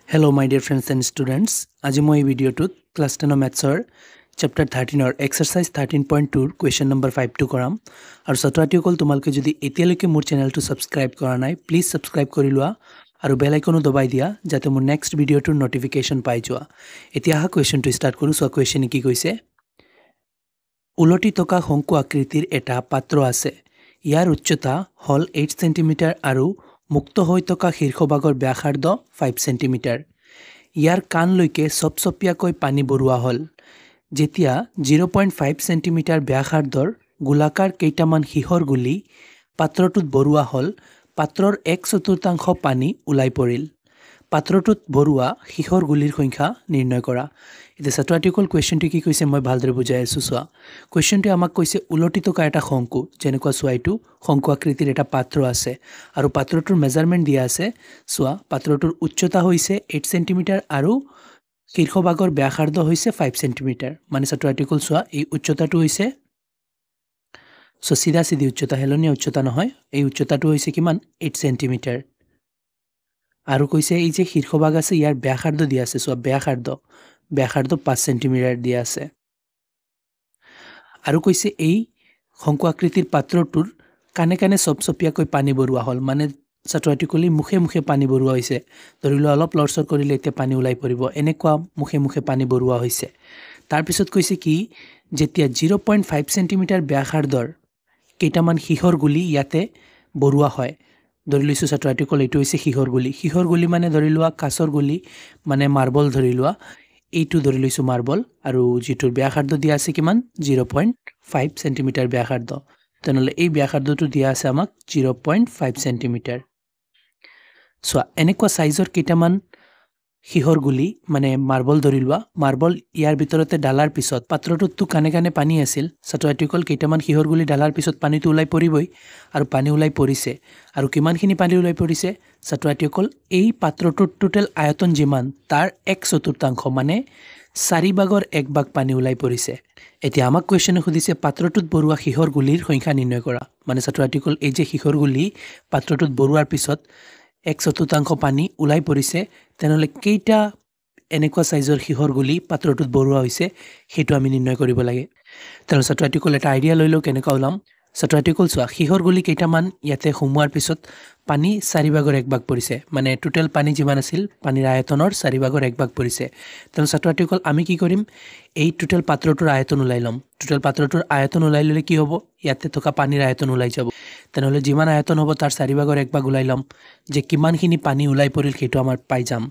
Hello my dear friends and students. আজি মই এই ভিডিঅ'টোত ক্লাছ 10 মেথছৰ চেপ্টাৰ 13ৰ এক্সাৰসাইজ 13.2 কুৱেশ্যন নম্বৰ 5 টো কৰাম আৰু ছাত্ৰছাত্ৰীসকল তোমালোকে যদি এতিয়ালৈকে মোৰ চেনেলটো সাবস্ক্ৰাইব কৰা নাই প্লিজ সাবস্ক্ৰাইব কৰি লোৱা আৰু বেল আইকনো দবাই দিয়া যাতে মোৰ নেক্সট ভিডিঅ'টোৰ নটিফিকেশন পাই যোৱা এতিয়া কুৱেশ্যনটো ষ্টাৰ্ট কৰো সো কুৱেশ্যন কি কৈছে উলটি থকা শংকু আকৃতিৰ এটা পাত্ৰ আছে ইয়াৰ উচ্চতা হল 8 সেন্টিমিটাৰ আৰু মুক্ত হৈ থকা শীৰ্ষভাগৰ ব্যাসাৰ্ধ 5 সেন্টিমিটাৰ ইয়াৰ কাণলৈকে সপসপিয়াকৈ পানী বৰুৱা হল যেতিয়া 0.5 সেন্টিমিটাৰ ব্যাসাৰ্ধৰ গোলাকাৰ কেইটামান হিহৰ গুলি পাত্ৰটোত বৰুৱা হল পাত্ৰৰ 1/4 পানী উলাই পৰিল পাত্ৰটোত বৰুৱা হিহৰ গুলিৰ সংখ্যা নিৰ্ণয় কৰা এটা ছাত্ৰছাত্ৰীসকল কুৱেশ্যনটো কি কৈছে মই ভালদৰে বুজাই আছো সোৱা কুৱেশ্যনটো আমাক কৈছে উলটি থকা এটা শংকু যেনেকুৱা সোৱাইটো শংকু আকৃতিৰ এটা পাত্ৰ আছে আৰু পাত্ৰটোৰ মেজাৰমেন্ট দিয়া আছে সোৱা পাত্ৰটোৰ উচ্চতা হৈছে 8 সেন্টিমিটাৰ আৰু শীৰ্ষভাগৰ ব্যাসাৰ্ধ হৈছে 5 সেন্টিমিটাৰ মানে ছাত্ৰছাত্ৰীসকল সোৱা এই উচ্চতাটো হৈছে সিধা সিধি উচ্চতা হেলনীয়া উচ্চতা নহয় এই উচ্চতাটো হৈছে কিমান 8 সেন্টিমিটাৰ আৰু কৈছে এই যে শীৰ্ষভাগ আছে ইয়াৰ ব্যাসাৰ্ধ দিয়া আছে সোৱা ব্যাসাৰ্ধ 5 সেন্টিমিটাৰ দিয়া আছে আৰু কৈছে এই শংকু আকৃতিৰ পাত্ৰটোৰ কানে কানে সপসপিয়াকৈ পানী বৰুৱা হল মানে ছাত্ৰছাত্ৰীসকলে মুখে মুখে পানী বৰুৱা হৈছে ধৰিলো অলপ লৰচৰ কৰিলে এতিয়া পানী উলাই পৰিব এনেকুৱা মুখে মুখে পানী বৰুৱা হৈছে তাৰ পিছত কৈছে কি যেতিয়া 0.5 সেন্টিমিটাৰ ব্যাসাৰ্ধৰ কেইটামান হিহৰ গুলি ইয়াতে বৰুৱা হয় ধৰিলৈছো ছাত্ৰছাত্ৰীসকল এইটো হৈছে হিহৰ গুলি মানে ধৰিলোৱা কাছৰ গুলি মানে মাৰ্বল ধৰিলোৱা এইটো ধৰিলৈছো মাৰ্বল আৰু যিটোৰ ব্যাসাৰ্ধ দিয়া আছে কিমান 0.5 সেন্টিমিটাৰ ব্যাসাৰ্ধ তেনেহলে এই ব্যাসাৰ্ধটো দিয়া আছে আমাক 0.5 সেন্টিমিটাৰ সোৱা এনেকুৱা সাইজৰ কেইটামান হিহৰ গুলি মানে মাৰ্বল ধৰিলোৱা মাৰ্বল ইয়াৰ ভিতৰতে ডালাৰ পিছত পাত্ৰটোত কানে কানে পানী আছিল ছাত্ৰছাত্ৰীসকল কেইটামান হিহৰ গুলি ডালাৰ পিছত পানীটো উলাই পৰিবই আৰু পানী উলাই পৰিছে আৰু কিমানখিনি পানী উলাই পৰিছে ছাত্ৰছাত্ৰীসকল এই পাত্ৰটোৰ টোটাল আয়তন যিমান তাৰ 1/4 মানে 4/1 ভাগ পানী উলাই পৰিছে এতিয়া আমাক কুৱেশ্যনে খুদিছে পাত্ৰটোত বৰুৱা হিহৰ গুলিৰ সংখ্যা নিৰ্ণয় কৰা মানে ছাত্ৰছাত্ৰীসকল এই যে হিহৰ গুলি পাত্ৰটোত বৰুৱাৰ পিছত 1/4 পানী উলাই পৰিছে তেনেহলে কেইটা এনেকুৱা সাইজৰ হিহৰ গুলি পাত্ৰটোত বৰুৱা হৈছে হেতু আমি নিৰ্ণয় কৰিব লাগে তেনে ছাত্ৰছাত্ৰীসকল এটা আইডিয়া লৈ লও কেনেকা ওলাম ছাত্ৰছাত্ৰীসকল সোৱা হিহৰ গুলি কেইটামান ইয়াতে সোমোৱাৰ পিছত পানী 4/1 ভাগ পৰিছে মানে টোটাল পানী যিমান আছিল পানীৰ আয়তনৰ 4/1 ভাগ পৰিছে তেনে ছাত্ৰছাত্ৰীসকল আমি কি কৰিম এই টোটাল পাত্ৰটোৰ আয়তন উলাই লম টোটাল পাত্ৰটোৰ আয়তন উলাই ললে কি হ'ব ইয়াতে থকা পানীৰ আয়তন উলাই যাব তেনেহলে যিমান আয়তন হ'ব তাৰ 4/1 ভাগ উলাই লম যে কিমানখিনি পানী উলাই পৰিল হেতু আমাৰ পাই যাম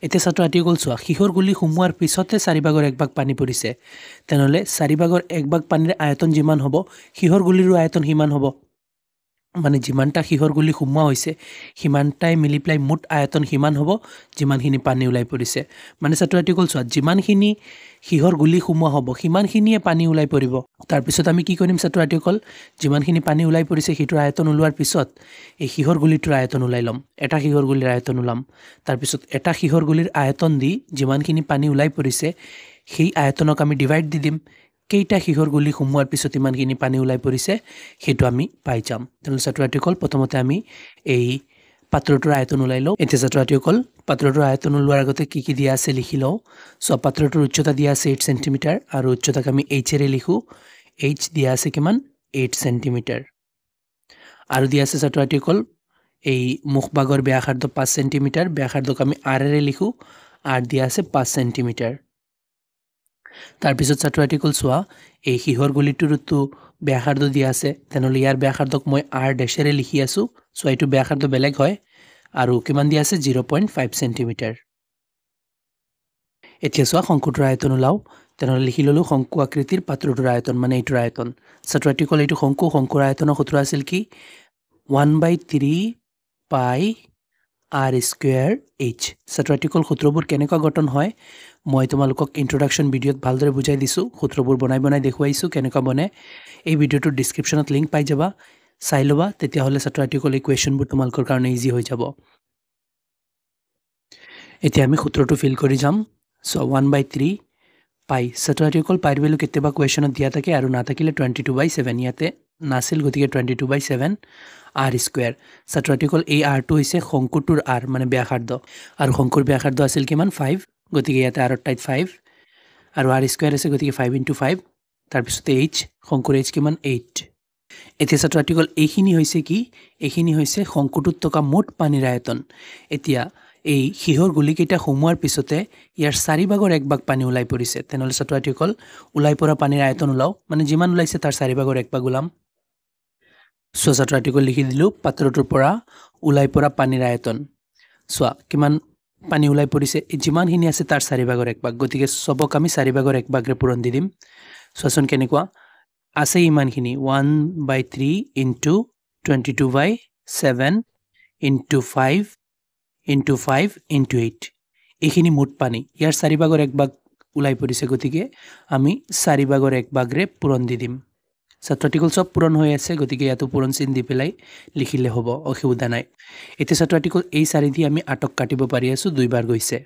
এতিয়া ছাত্ৰছাত্ৰীসকল সোৱা হিহৰ গুলি সোমোৱাৰ পিছতে 4/1 ভাগ পানী পৰিছে তেনেহলে 4/1 ভাগ পানীৰ আয়তন যিমান হ'ব হিহৰ গুলিৰ আয়তন হিমান হ'ব মানে যিমানটা হিহৰ গুলি সোমোৱা হৈছে হিমানটাই মিলিপ্লাই মুঠ আয়তন হিমান হ'ব যিমানখিনি পানী উলাই পৰিছে মানে ছাত্ৰছাত্ৰীসকল সোৱা যিমানখিনি হিহৰ গুলি সোমোৱা হ'ব হিমানখিনিয়ে পানী উলাই পৰিব তাৰ পিছত আমি কি কৰিম ছাত্ৰছাত্ৰীসকল যিমানখিনি পানী উলাই পৰিছে হিটোৰ আয়তন উলোৱাৰ পিছত এই হিহৰ গুলিটোৰ আয়তন উলাই লম এটা হিহৰ গুলিৰ আয়তন উলাম তাৰ পিছত এটা হিহৰ গুলিৰ আয়তন দি যিমানখিনি পানী উলাই পৰিছে সেই আয়তনক আমি ডিভাইড দি দিম কেইটা হিহৰ গুলি সোমোৱাৰ পিছত ইমানখিনি পানী উলাই পৰিছে হেতু আমি পাই যাম তেনে ছাত্ৰছাত্ৰীসকল প্ৰথমতে আমি এই পাত্ৰটোৰ আয়তন উলাই লও এতিয়া ছাত্ৰছাত্ৰীসকল পাত্ৰটোৰ আয়তন উলোৱাৰ আগতে কি দিয়া আছে লিখি লও সো পাত্ৰটোৰ উচ্চতা দিয়া আছে 8 সেন্টিমিটাৰ আৰু উচ্চতাক আমি h এৰে লিখো h দিয়া আছে কিমান 8 সেন্টিমিটাৰ আৰু দিয়া আছে ছাত্ৰছাত্ৰীসকল এই মুখভাগৰ ব্যাসাৰ্ধ 5 সেন্টিমিটাৰ ব্যাসাৰ্ধক আমি r এৰে লিখো r দিয়া আছে 5 সেন্টিমিটাৰ তাৰ পিছত ছাত্ৰছাত্ৰীসকল সোৱা এই হিহৰ গুলিটোৰটো ব্যাসাৰ্ধ দিয়া আছে তেনেহলে ইয়াৰ ব্যাসাৰ্ধক মই r ডেশেৰে লিখি আছো সো এইটো ব্যাসাৰ্ধ বেলেগ হয় আৰু কিমান দিয়া আছে 0.5 সেন্টিমিটাৰ এতিয়া সোৱা শংকুটোৰ আয়তন উলাও তেনেহলে লিখি ললো শংকু আকৃতিৰ পাত্ৰটোৰ আয়তন মানে এইটোৰ আয়তন ছাত্ৰছাত্ৰীসকল এইটো শংকুৰ আয়তনৰ সূত্ৰ আছিল কি 1/3 পাই r স্কয়াৰ h ছাত্ৰছাত্ৰীসকল সূত্ৰবোৰ কেনেকুৱা গঠন হয় মই তোমালোকক ইন্ট্ৰোডাকশন ভিডিওত ভালদৰে বুজাই দিছো সূত্ৰবোৰ বনাই দেখুৱাইছো কেনেকুৱা বনে এই ভিডিওটোৰ ডেসক্ৰিপচনত লিংক পাই যাবা চাই লবা তেতিয়া হলে ছাত্ৰছাত্ৰীসকল এই কোৱেশ্যনবোৰ তোমালোকৰ কাৰণে ইজি হৈ যাব এতিয়া আমি সূত্ৰটো ফিল কৰি যাম সো 1/3 পাই ছাত্ৰছাত্ৰীসকল পাইৰ ভ্যালু কেতিয়াবা কোৱেশ্যনত দিয়া থাকে আৰু না থাকিলে 22/7 ইয়াতে নাছিল গতিকে 22/7 r স্কয়াৰ ছাত্ৰাৰ্টিকল এই r টো হৈছে শংকুটোৰ r মানে ব্যাসাৰ্ধ আৰু শংকুৰ ব্যাসাৰ্ধ আছিল কিমান 5 গতিকে ইয়াতে r টাইট 5 আৰু r স্কয়াৰ আছে গতিকে 5 * 5 তাৰ পিছত h শংকুৰ h কিমান 8 এতিয়া ছাত্ৰাৰ্টিকল এইখিনি হৈছে কি এইখিনি হৈছে শংকুটোত থকা মোট পানীৰ আয়তন এতিয়া এই হিহৰ গুলিকেইটা সোমোৱাৰ পিছতে ইয়াৰ 4/1 ভাগ পানী ওলাই পৰিছে তেনেহলে ছাত্ৰাৰ্টিকল ওলাই পৰা পানীৰ আয়তন ওলাও মানে যিমান ওলাইছে তাৰ 4/1 ভাগ ওলাম সো ছাত্ৰাৰ্টিকল লিখি দিলো পাত্ৰটোৰ পৰা ওলাই পৰা পানীৰ আয়তন সোৱা কিমান পানী ওলাই পৰিছে যিমানখিনি আছে তাৰ 4/1 ভাগ গতিকে সবক আমি 4/1 ভাগৰে পূৰণ দি দিম সোৱাচোন কেনেকুৱা আছে ইমানখিনি 1/3 into 22/7 into 5 into 5 into 8 এইখিনি মোট পানী ইয়াৰ 4/1 ভাগ ওলাই পৰিছে গতিকে আমি 4/1 ভাগৰে পূৰণ দি দিম ছাত্ৰাৰ্টিকল সব পূৰণ হৈ আছে গতিকে ইয়াতো পূৰণ চিন দি পেলাই লিখিলে হ'ব অসুবিধা নাই এতিয়া ছাত্ৰাৰ্টিকল এই 4 দি আমি 8ক কাটিব পাৰি আছো দুইবাৰ গৈছে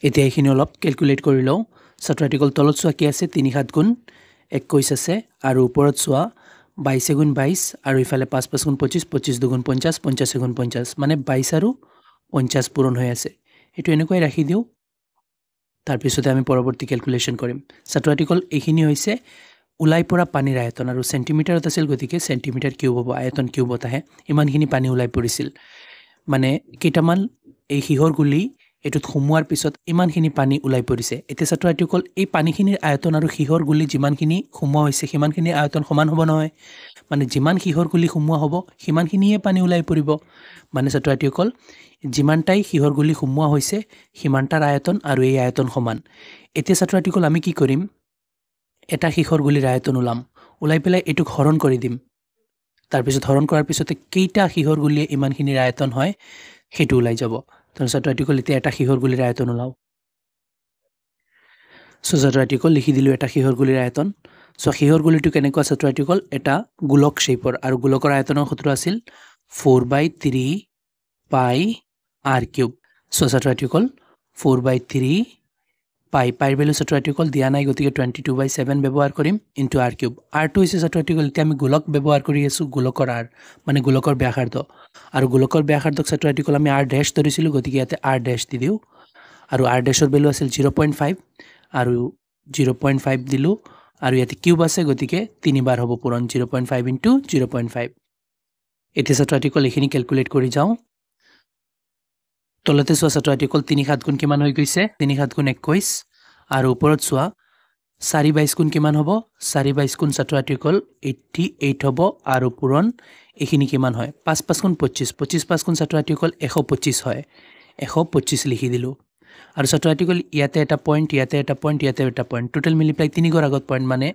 এতিয়া এইখিনি অলপ ক্যালকুলেট কৰি লওঁ ছাত্ৰাৰ্টিকল তলত চোৱা কি আছে 3 7 গুণ 21 আছে আৰু ওপৰত চোৱা 22 গুণ 22 আৰু ইফালে 5 5 গুণ 25 25 2 গুণ 50 50 গুণ 50 মানে 22 আৰু 50 পূৰণ হৈ আছে এটো এনেকৈ ৰাখি দিও তাৰ পিছতে আমি পৰৱৰ্তী ক্যালকুলেশন কৰিম ছাত্ৰাৰ্টিকল এইখিনি হৈছে উলাই পৰা পানীৰ আয়তন আৰু সেন্টিমিটাৰত আছিল গতিকে সেন্টিমিটাৰ কিউব হ'ব আয়তন কিউবত আহে ইমানখিনি পানী উলাই পৰিছিল মানে কেইটামান এই হিহৰ গুলি এটুত সোমোৱাৰ পিছত ইমানখিনি পানী উলাই পৰিছে এতিয়া ছাত্ৰাৰ্টিকল এই পানীখিনিৰ আয়তন আৰু হিহৰ গুলি যিমানখিনি সোমোৱা হৈছে সিমানখিনি আয়তন সমান হ'ব নহয় মানে যিমান হিহৰ গুলি সোমোৱা হ'ব সিমানখিনিয়ে পানী উলাই পৰিব মানে ছাত্ৰাৰ্টিকল যিমানটাই হিহৰ গুলি সোমোৱা হৈছে সিমানটাৰ আয়তন আৰু এই আয়তন সমান এতিয়া ছাত্ৰাৰ্টিকল আমি কি কৰিম এটা হিহৰ গুলিৰ আয়তন উলাই পেলাই এটুক হৰণ কৰি দিম তাৰ পিছত হৰণ কৰাৰ পিছতে কেইটা হিহৰ গুলিয়ে ইমানখিনিৰ আয়তন হয় হেতু উলাই যাব तर ছাত্ৰাৰ্টিকল এতিয়া এটা হিহৰ গুলিৰ আয়তন ওলাও সো ছাত্ৰাৰ্টিকল লিখি দিলো এটা হিহৰ গুলিৰ আয়তন সো হিহৰ গুলিটো কেনেকুৱা ছাত্ৰাৰ্টিকল এটা গোলক শেপৰ আৰু গোলকৰ আয়তনৰ সূত্ৰ আছিল 4/3 পাই r কিউব সো ছাত্ৰাৰ্টিকল 4/3 পাই পাইৰ ভ্যালু ছাত্ৰাৰ্টিকল দিয়া নাই গতিকে 22/7 ব্যৱহাৰ কৰিম ইনটু r কিউব r2 হৈছে ছাত্ৰাৰ্টিকল এতিয়া আমি গোলক ব্যৱহাৰ কৰি আছো গোলকৰ r মানে গোলকৰ ব্যাসাৰ্ধ আৰু গোলকৰ ব্যাসাৰ্ধক ছাত্ৰাৰ্টিকল আমি r ড্যাশ ধৰিছিলো গতিকে ইয়াতে r ড্যাশ দি দিও আৰু r ড্যাশৰ ভ্যালু আছিল 0.5 আৰু 0.5 দিলো আৰু ইয়াতে কিউব আছে গতিকে তিনিবাৰ হ'ব পূৰণ 0.5 ইনটু 0.5 এতিয়া ছাত্ৰাৰ্টিকল এখিনি ক্যালকুলেট কৰি যাও তলতে চোৱা ছাত্ৰাৰ্টিকল 3 7 গুণ কিমান হৈ গৈছে 3 7 গুণ 21 আৰু ওপৰত চোৱা 4 22 গুণ কিমান হ'ব 4 22 গুণ ছাত্ৰাৰ্টিকল 88 হ'ব আৰু পূৰণ এখিনি কিমান হয় 5 5 গুণ 25 25 5 গুণ ছাত্ৰাৰ্টিকল 125 হয় 125 লিখি দিলো আৰু ছাত্ৰাৰ্টিকল ইয়াতে এটা পইণ্ট ইয়াতে এটা পইণ্ট ইয়াতে এটা পইণ্ট টোটাল মিলি প্লাই 3 গৰ আগত পইণ্ট মানে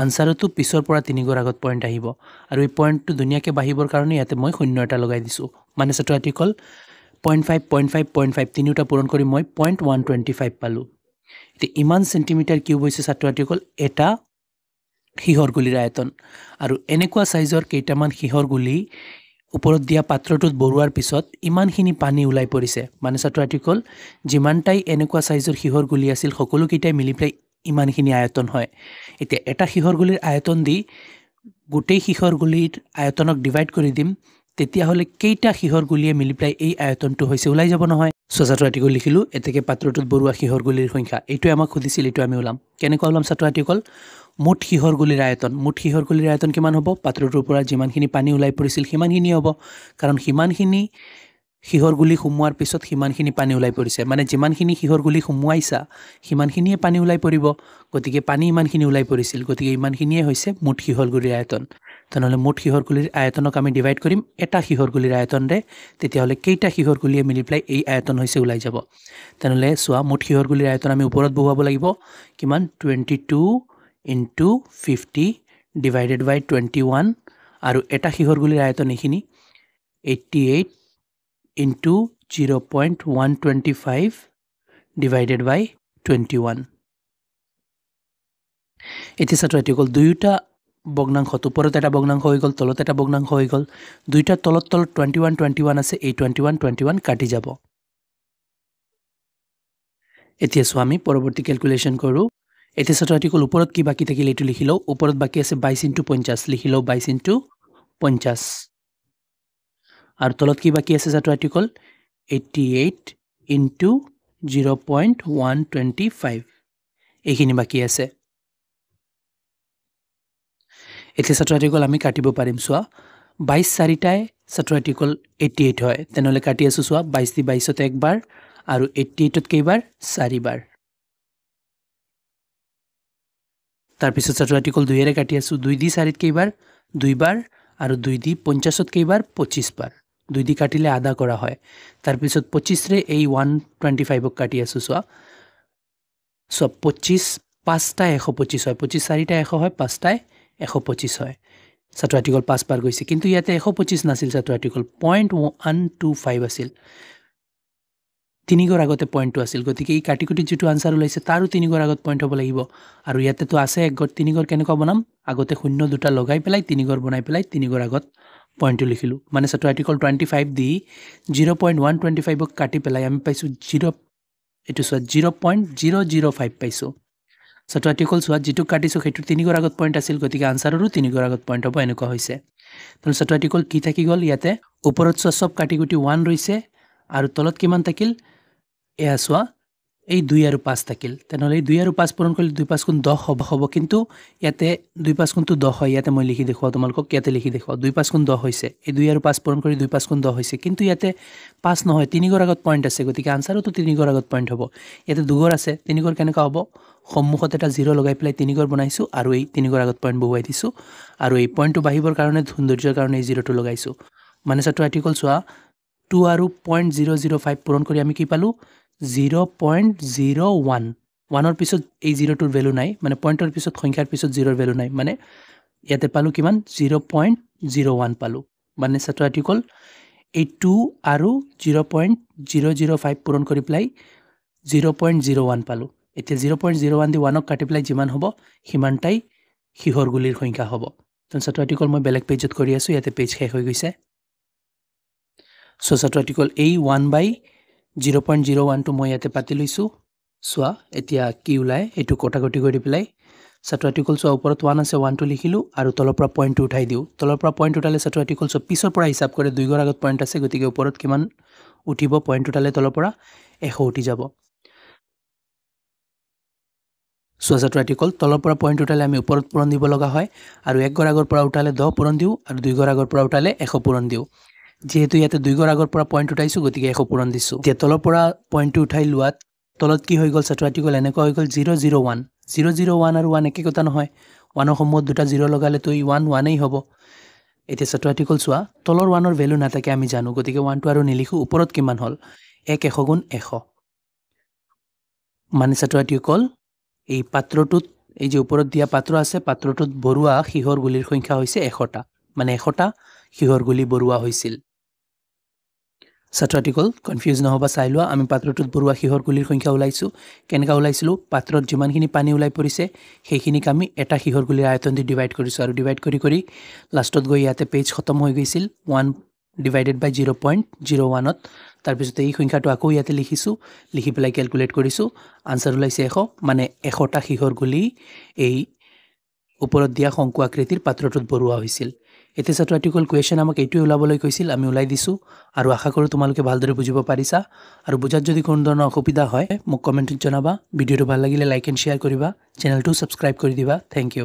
আনসাৰটো পিছৰ পৰা 3 গৰ আগত পইণ্ট আহিব আৰু এই পইণ্টটো দুনিয়াকে বাহিবৰ কাৰণে ইয়াতে মই শূন্য এটা লগাই দিছো মানে ছাত্ৰাৰ্টিকল 0.5 তিনিটা পূৰণ কৰি মই 0.125 পালো তে ইমান সেন্টিমিটাৰ কিউব হৈছে ছাত্ৰাৰ্টিকল এটা হিহৰ গুলিৰ আয়তন আৰু এনেকুৱা সাইজৰ কেইটামান হিহৰ গুলি ওপৰত দিয়া পাত্ৰটোত বৰুৱাৰ পিছত ইমানখিনি পানী উলাই পৰিছে মানে ছাত্ৰাৰ্টিকল যিমানটাই এনেকুৱা সাইজৰ হিহৰ গুলি আছিল সকলো কেইটাই মিলি প্লাই ইমানখিনি আয়তন হয় এতিয়া এটা হিহৰ গুলিৰ আয়তন দি গোটেই হিহৰ গুলিৰ আয়তনক ডিভাইড কৰি দিম তেতিয়া হলে কেইটা হিহৰ গুলিয়ে মিলি প্লাই এই আয়তনটো হৈছে উলাই যাব নহয় ছাত্ৰাৰ্টিকল লিখিলো এতেকে পাত্ৰটোত বৰুৱা হিহৰ গুলিৰ সংখ্যা এইটো আমাক খুদিছিল এইটো আমি উলাম কেনেকৈ উলাম ছাত্ৰাৰ্টিকল মুঠ হিহৰ গুলিৰ আয়তন কিমান হ'ব পাত্ৰটোৰ পৰা যিমানখিনি পানী উলাই পৰিছিল সিমানখিনি হ'ব কাৰণ সিমানখিনি হিহৰ গুলি সোমোৱাৰ পিছত সিমানখিনি পানী উলাই পৰিছে মানে যিমানখিনি হিহৰ গুলি সোমোৱাইছা সিমানখিনিয়ে পানী উলাই পৰিব গতিকে পানী ইমানখিনি উলাই পৰিছিল গতিকে ইমানখিনিয়ে হৈছে মুঠ হিহৰ গুলিৰ আয়তন তেনেহলে মুঠ হিহৰ গুলিৰ আয়তনক আমি ডিভাইড কৰিম এটা হিহৰ গুলিৰ আয়তনৰে তেতিয়া হলে কেইটা হিহৰ গুলিয়ে মিলি প্লাই এই আয়তন হৈছে উলাই যাব তেনেহলে সোৱা মুঠ হিহৰ গুলিৰ আয়তন আমি ওপৰত বহুৱাব লাগিব কিমান 22 into 50 divided by 21 আৰু এটা হিহৰ গুলিৰ আয়তন এখিনি 88 into 0.125 divided by 21 এতিয়া ছাত্ৰাৰ্টিকল দুইটা ভগ্নাংশ ওপৰত এটা ভগ্নাংশ হৈ গল তলত এটা ভগ্নাংশ হৈ গল দুইটা তলত 21 আছে এই 21 কাটি যাব এতিয়া স্বামী পৰৱৰ্তী ক্যালকুলেশন কৰো এতিয়া ছাত্ৰ ছাত্ৰীসকল ওপৰত কি বাকী থাকিল এইটো লিখি লওঁ ওপৰত বাকী আছে 22 * 50 লিখি লওঁ 22 * 50 আৰু তলত কি বাকী আছে ছাত্ৰ ছাত্ৰীসকল 88 * 0.125 এইখিনি বাকী আছে এতিয়া ছাত্ৰ ছাত্ৰীসকল আমি কাটিব পাৰিম চোৱা 22 4টাই ছাত্ৰ ছাত্ৰীসকল 88 হয় তেনেহলে কাটি আছো চোৱা 22 * 22 ত একবাৰ আৰু 88 ত কেইবাৰ 4 বাৰ তাৰ পিছত ছাত্ৰ ছাত্ৰীসকল 2 এৰে কাটি আছো 2 দি 4 ত কেইবাৰ 2 বাৰ আৰু 2 দি 50 ত কেইবাৰ 25 বাৰ 2 দি কাটিলে আধা কৰা হয় তাৰ পিছত 25 ৰে এই 125 ক কাটি আছো চোৱা 25 5টা 125 হয় 25 4টা 100 হয় 5টা 125 হয় ছাত্ৰ ছাত্ৰীসকল 5 বাৰ গৈছে কিন্তু ইয়াতে 125 নাছিল ছাত্ৰ ছাত্ৰীসকল 0.125 আছিল 3 গৰ আগতে পইণ্টটো আছিল গতিকে এই কাটিকুটি যেটো আনসাৰ ওলাইছে তাৰো 3 গৰ আগত পইণ্ট হ'ব লাগিব আৰু ইয়াতে তো আছে 1 গৰ 3 গৰ কেনেকৈ বনাম আগতে শূন্য দুটা লগাই পেলাই 3 গৰ বনাই পেলাই 3 গৰ আগত পইণ্টটো লিখিলো মানে ছাত্ৰ ছাত্ৰীসকল 25 দি 0.125 ক কাটি পেলাই আমি পাইছো 0 এটো চোৱা 0.005 পাইছো ছাত্ৰ ছাত্ৰীসকল চোৱা যেটো কাটিছো সেইটো 3 গৰ আগত পইণ্ট আছিল গতিকে আনসাৰৰো 3 গৰ আগত পইণ্ট হ'ব এনেকুৱা হৈছে তো ছাত্ৰ ছাত্ৰীসকল কি থাকি গল ইয়াতে ওপৰত চোৱা সব কাটিকুটি 1 ৰৈছে আৰু তলত কিমান থাকিল এয়া চোৱা এই 2 আৰু 5 থাকিল তেনেহলে 2 আৰু 5 পূৰণ কৰিলে 2 5 গুণ 10 হ'ব কিন্তু ইয়াতে 2 5 গুণটো 10 হয় ইয়াতে মই লিখি দেখুৱা তোমালোকক ইয়াতে লিখি দেখুৱা 2 5 গুণ 10 হৈছে এই 2 আৰু 5 পূৰণ কৰি 2 5 গুণ 10 হৈছে কিন্তু ইয়াতে 5 নহয় 3 গৰ আগত পইণ্ট আছে গতিকে আনসাৰটো 3 গৰ আগত পইণ্ট হ'ব ইয়াতে 2 গৰ আছে 3 গৰ কেনেকা হ'ব সম্মুখত এটা 0 লগাই পেলাই 3 গৰ বনাইছো আৰু এই 3 গৰ আগত পইণ্ট বহুৱাই দিছো আৰু এই পইণ্টটো বাহিবৰ কাৰণে সৌন্দৰ্যৰ কাৰণে এই 0টো লগাইছো মানে ছাত্ৰ ছাত্ৰীসকল চোৱা 2 আৰু 0.005 পূৰণ কৰি আমি কি পালো 0.01 1ৰ পিছত এই 0টোৰ ভ্যালু নাই মানে পইণ্টৰ পিছত সংখ্যাৰ পিছত 0ৰ ভ্যালু নাই মানে ইয়াতে পালো কিমান 0.01 পালো মানে ছাত্ৰ ছাত্ৰীসকল এই 2 আৰু 0.005 পূৰণ কৰি পেলাই 0.01 পালো এতিয়া 0.01 দি 1ক কাটি পেলাই যিমান হ'ব হিমানটাই হিহৰ গুলিৰ সংখ্যা হ'ব তো ছাত্ৰ ছাত্ৰীসকল মই বেলেগ পেজত কৰি আছো ইয়াতে পেজ শেষ হৈ গৈছে সো ছাত্ৰ ছাত্ৰীসকল এই 1/0.01 টো মই ইয়াতে পাতি লৈছো সোৱা এতিয়া কি উলাই এটো কটাকটি কৰি পেলাই ছাত্ৰ ছাত্ৰীসকল সোৱা ওপৰত 1 আছে 1 টো লিখিলো আৰু তলৰ পৰা পইণ্ট উঠাই দিও তলৰ পৰা পইণ্ট উঠালে ছাত্ৰ ছাত্ৰীসকল সব পিছৰ পৰা হিসাব কৰে 2 গৰ আগত পইণ্ট আছে গতিকে ওপৰত কিমান উঠিব পইণ্ট উঠালে তলৰ পৰা 100 উঠি যাব সোৱা ছাত্ৰ ছাত্ৰীসকল তলৰ পৰা পইণ্ট উঠালে আমি ওপৰত পূৰণ দিব লগা হয় আৰু 1 গৰ আগৰ পৰা উঠালে 10 পূৰণ দিও আৰু 2 গৰ আগৰ পৰা উঠালে 100 পূৰণ দিও যেহেতু ইয়াতে 2 গৰ আগৰ পৰা পইণ্ট উঠাইছো গতিকে 100 পূৰণ দিছো এতিয়া তলৰ পৰা পইণ্টটো উঠাই লোৱাত তলত কি হৈ গল ছাত্ৰ ছাত্ৰীসকল এনেকুৱা হৈ গল 001 001 আৰু 1 একে কথা নহয় 1ৰ সম্মত দুটা 0 লগালে তো 1 1 এই হ'ব এতিয়া ছাত্ৰ ছাত্ৰীসকল চোৱা তলৰ 1ৰ ভ্যালু নাথাকে আমি জানো গতিকে 1 টো আৰু নিলিখো ওপৰত কিমান হল 1 100 গুণ 100 মানে ছাত্ৰ ছাত্ৰীসকল এই পাত্ৰটোত এই যে ওপৰত দিয়া পাত্ৰ আছে পাত্ৰটোত বৰুৱা হিহৰ গুলিৰ সংখ্যা হৈছে 100টা মানে 100টা হিহৰ গুলি বৰুৱা হৈছিল ছাত্ৰ ছাত্ৰীসকল কনফিউজ নহবা চাই লোৱা আমি পাত্ৰটোত বৰুৱা হিহৰ গুলিৰ সংখ্যা উলাইছো কেনেকা উলাইছিলো পাত্ৰত যিমানখিনি পানী উলাই পৰিছে সেইখিনিক আমি এটা হিহৰ গুলিৰ আয়তন দি ডিভাইড কৰিছো আৰু ডিভাইড কৰি লাষ্টত গৈ ইয়াতে পেজ খতম হৈ গৈছিল 1 divided by 0.01 ত তাৰ পিছতে এই সংখ্যাটো আকৌ ইয়াতে লিখিছো লিখি পেলাই ক্যালকুলেট কৰিছো আনসাৰ উলাইছে 100 মানে 100টা হিহৰ গুলি এই ওপৰত দিয়া শংকু আকৃতিৰ পাত্ৰটোত বৰুৱা হৈছিল এতে ছাত্ৰ ছাত্ৰীসকল কোৱেশ্চন আমাক এইটোৱে উলাবলৈ কৈছিল আমি উলাই দিছো আৰু আশা কৰো তোমালোকে ভালদৰে বুজিব পাৰিছা আৰু বুজাত যদি কোনো ধৰণৰ অসুবিধা হয় মোক কমেন্টত জনাবা ভিডিওটো ভাল লাগিলে লাইক এণ্ড শেয়াৰ কৰিবা চেনেলটো সাবস্ক্ৰাইব কৰি দিবা থ্যাংক ইউ